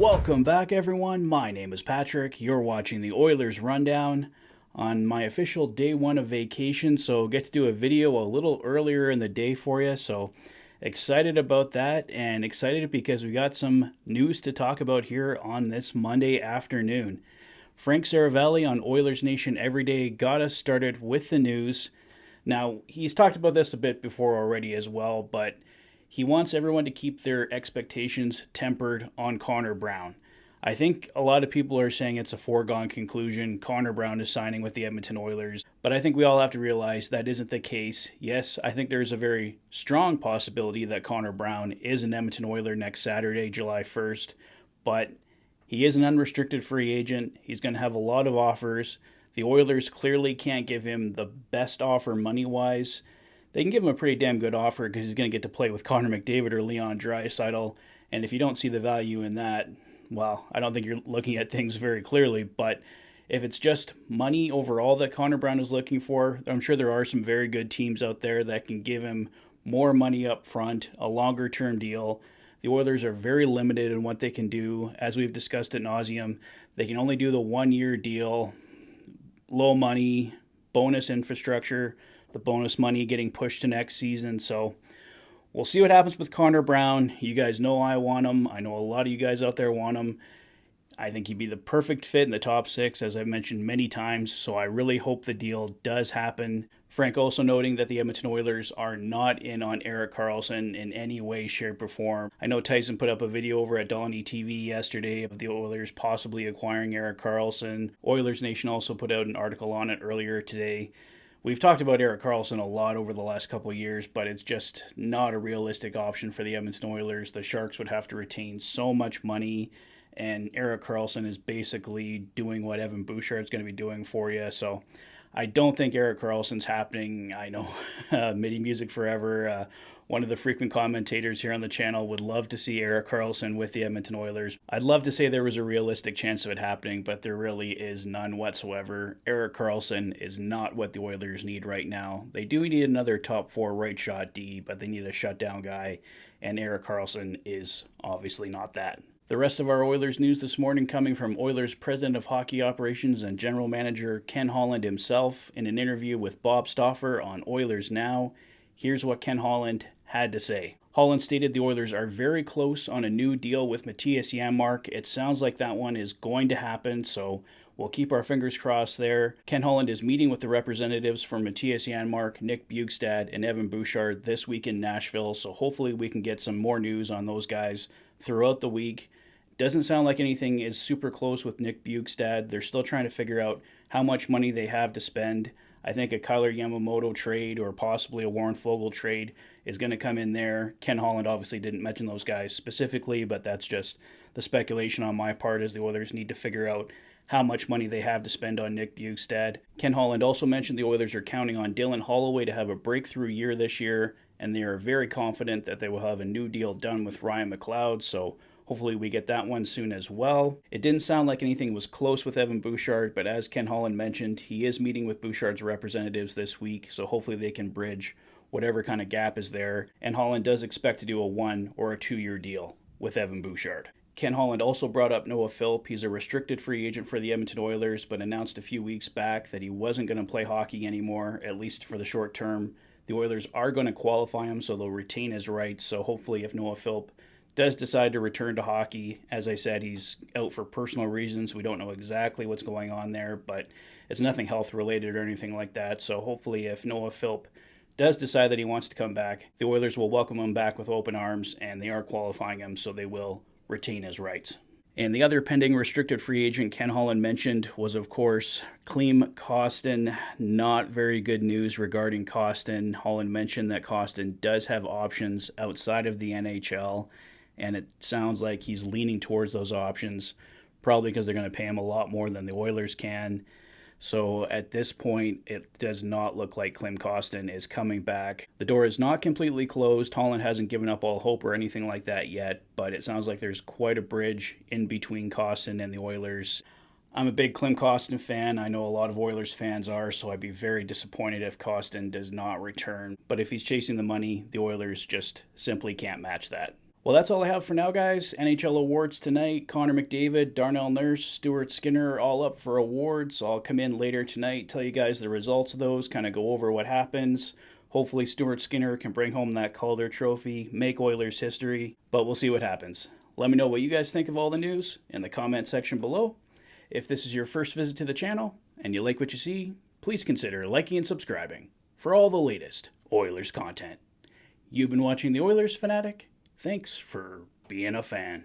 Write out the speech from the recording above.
Welcome back, everyone. My name is Patrick. You're watching the Oilers Rundown on my official day one of vacation, so get to do a video a little earlier in the day for you. So excited about that, and excited because we got some news to talk about here on this Monday afternoon. Frank Saravalli on Oilers Nation Everyday got us started with the news. Now, he's talked about this a bit before already as well, but he wants everyone to keep their expectations tempered on Connor Brown. I think a lot of people are saying it's a foregone conclusion. Connor Brown is signing with the Edmonton Oilers, but I think we all have to realize that isn't the case. Yes, I think there's a very strong possibility that Connor Brown is an Edmonton Oiler next Saturday, July 1st, but he is an unrestricted free agent. He's going to have a lot of offers. The Oilers clearly can't give him the best offer money-wise. They can give him a pretty damn good offer because he's going to get to play with Connor McDavid or Leon Draisaitl. And if you don't see the value in that, well, I don't think you're looking at things very clearly. But if it's just money overall that Connor Brown is looking for, I'm sure there are some very good teams out there that can give him more money up front, a longer-term deal. The Oilers are very limited in what they can do. As we've discussed ad nauseum, they can only do the one-year deal, low money, bonus infrastructure, the bonus money getting pushed to next season. So we'll see what happens with Connor Brown. You guys know I want him. I know a lot of you guys out there want him. I think he'd be the perfect fit in the top six, as I've mentioned many times, so I really hope the deal does happen. Frank also noting that the Edmonton Oilers are not in on Erik Karlsson in any way, shape, or form. I know Tyson put up a video over at Donnie TV yesterday of the Oilers possibly acquiring Erik Karlsson. Oilers Nation also put out an article on it earlier today. We've talked about Erik Karlsson a lot over the last couple of years, but it's just not a realistic option for the Edmonton Oilers. The Sharks would have to retain so much money, and Erik Karlsson is basically doing what Evan Bouchard is going to be doing for you. So I don't think Erik Karlsson's happening. I know MIDI Music Forever, one of the frequent commentators here on the channel, would love to see Erik Karlsson with the Edmonton Oilers. I'd love to say there was a realistic chance of it happening, but there really is none whatsoever. Erik Karlsson is not what the Oilers need right now. They do need another top four right shot D, but they need a shutdown guy, and Erik Karlsson is obviously not that. The rest of our Oilers news this morning coming from Oilers President of Hockey Operations and General Manager Ken Holland himself in an interview with Bob Stauffer on Oilers Now. Here's what Ken Holland had to say. Holland stated the Oilers are very close on a new deal with Mattias Janmark. It sounds like that one is going to happen, so we'll keep our fingers crossed there. Ken Holland is meeting with the representatives from Mattias Janmark, Nick Bjugstad, and Evan Bouchard this week in Nashville, so hopefully we can get some more news on those guys throughout the week. Doesn't sound like anything is super close with Nick Bjugstad. They're still trying to figure out how much money they have to spend. I think a Kyler Yamamoto trade or possibly a Warren Foegele trade is going to come in there. Ken Holland obviously didn't mention those guys specifically, but that's just the speculation on my part, as the Oilers need to figure out how much money they have to spend on Nick Bjugstad. Ken Holland also mentioned the Oilers are counting on Dylan Holloway to have a breakthrough year this year, and they are very confident that they will have a new deal done with Ryan McLeod, so hopefully we get that one soon as well. It didn't sound like anything was close with Evan Bouchard, but as Ken Holland mentioned, he is meeting with Bouchard's representatives this week, so hopefully they can bridge whatever kind of gap is there. And Holland does expect to do a 1 or a 2 year deal with Evan Bouchard. Ken Holland also brought up Noah Philp. He's a restricted free agent for the Edmonton Oilers, but announced a few weeks back that he wasn't going to play hockey anymore, at least for the short term. The Oilers are going to qualify him, so they'll retain his rights. So hopefully if Noah Philp does decide to return to hockey, as I said, he's out for personal reasons. We don't know exactly what's going on there, but it's nothing health related or anything like that. So hopefully if Noah Philp does decide that he wants to come back, the Oilers will welcome him back with open arms, and they are qualifying him, so they will retain his rights. And the other pending restricted free agent Ken Holland mentioned was, of course, Klim Kostin. Not very good news regarding Kostin. Holland mentioned that Kostin does have options outside of the NHL, and it sounds like he's leaning towards those options, probably because they're going to pay him a lot more than the Oilers can. So at this point, it does not look like Klim Kostin is coming back. The door is not completely closed. Holland hasn't given up all hope or anything like that yet, but it sounds like there's quite a bridge in between Kostin and the Oilers. I'm a big Klim Kostin fan. I know a lot of Oilers fans are, so I'd be very disappointed if Kostin does not return. But if he's chasing the money, the Oilers just simply can't match that. Well, that's all I have for now, guys. NHL awards tonight. Connor McDavid, Darnell Nurse, Stuart Skinner all up for awards. I'll come in later tonight, tell you guys the results of those, kind of go over what happens. Hopefully Stuart Skinner can bring home that Calder trophy, make Oilers history, but we'll see what happens. Let me know what you guys think of all the news in the comment section below. If this is your first visit to the channel and you like what you see, please consider liking and subscribing for all the latest Oilers content. You've been watching the Oilers Fanatic. Thanks for being a fan.